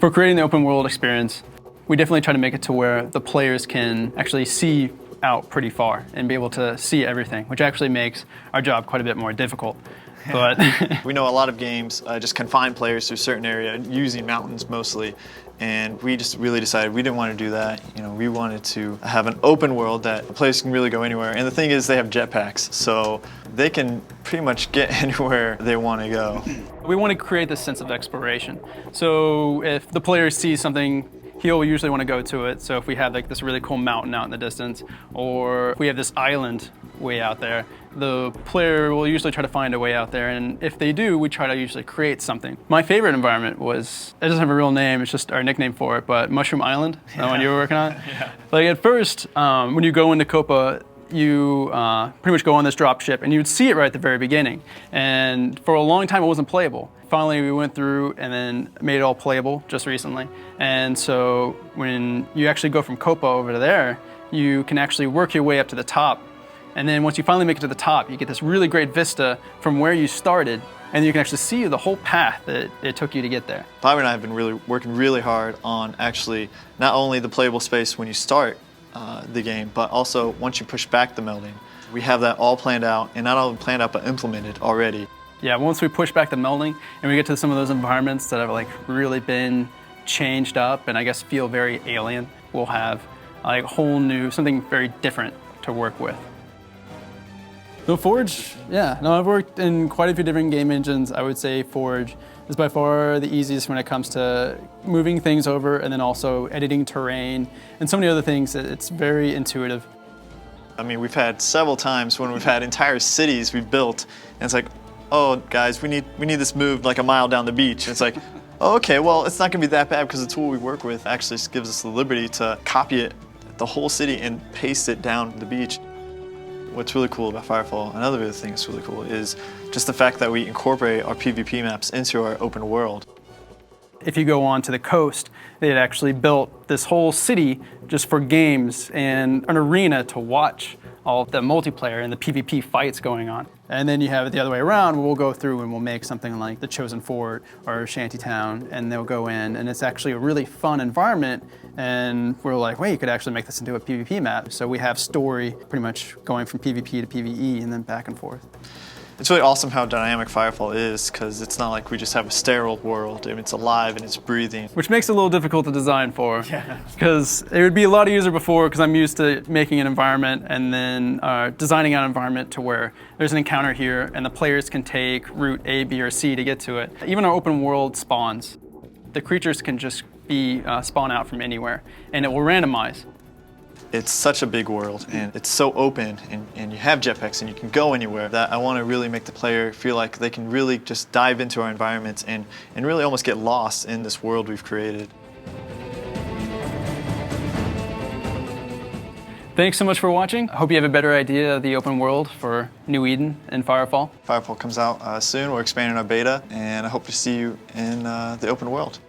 For creating the open world experience, we definitely try to make it to where the players can actually see out pretty far and be able to see everything, which actually makes our job quite a bit more difficult. But we know a lot of games just confine players to a certain area using mountains mostly, and we just really decided we didn't want to do that. You know, we wanted to have an open world that players can really go anywhere. And the thing is, they have jetpacks, so they can pretty much get anywhere they want to go. We want to create this sense of exploration. So if the player sees something, he'll usually want to go to it. So if we have like this really cool mountain out in the distance, or if we have this island way out there, the player will usually try to find a way out there, and if they do, we try to usually create something. My favorite environment was, it doesn't have a real name, it's just our nickname for it, but Mushroom Island, the one you were working on. Yeah. Like at first, when you go into Copa, you pretty much go on this drop ship, and you would see it right at the very beginning. And for a long time, it wasn't playable. Finally, we went through and then made it all playable just recently. And so when you actually go from Copa over to there, you can actually work your way up to the top. And then once you finally make it to the top, you get this really great vista from where you started, and you can actually see the whole path that it took you to get there. Bobby and I have been working really hard on actually not only the playable space when you start the game, but also once you push back the melding. We have that all planned out, and not only planned out, but implemented already. Yeah, once we push back the melding and we get to some of those environments that have like really been changed up and I guess feel very alien, we'll have like a whole new, something very different to work with. So Forge, yeah, no, I've worked in quite a few different game engines. I would say Forge is by far the easiest when it comes to moving things over and then also editing terrain and so many other things. It's very intuitive. I mean, we've had several times when we've had entire cities we've built, and it's like, oh, guys, we need this moved like a mile down the beach. And it's like, oh, okay, well, it's not gonna be that bad because the tool we work with actually gives us the liberty to copy it, the whole city, and paste it down the beach. What's really cool about Firefall, another thing that's really cool, is just the fact that we incorporate our PvP maps into our open world. If you go on to the coast, they had actually built this whole city just for games and an arena to watch all the multiplayer and the PvP fights going on. And then you have it the other way around, where we'll go through and we'll make something like the Chosen Fort or Shantytown, and they'll go in, and it's actually a really fun environment, and we're like, wait, you could actually make this into a PvP map. So we have story pretty much going from PvP to PvE and then back and forth. It's really awesome how dynamic Firefall is, because it's not like we just have a sterile world. I mean, it's alive and it's breathing. Which makes it a little difficult to design for. Yeah. Because it would be a lot easier before, because I'm used to making an environment and then designing an environment to where there's an encounter here and the players can take route A, B, or C to get to it. Even our open world spawns, the creatures can just be spawn out from anywhere, and it will randomize. It's such a big world, and it's so open, and you have jetpacks and you can go anywhere, that I want to really make the player feel like they can really just dive into our environments and really almost get lost in this world we've created. Thanks so much for watching. I hope you have a better idea of the open world for New Eden and Firefall. Firefall comes out soon. We're expanding our beta, and I hope to see you in the open world.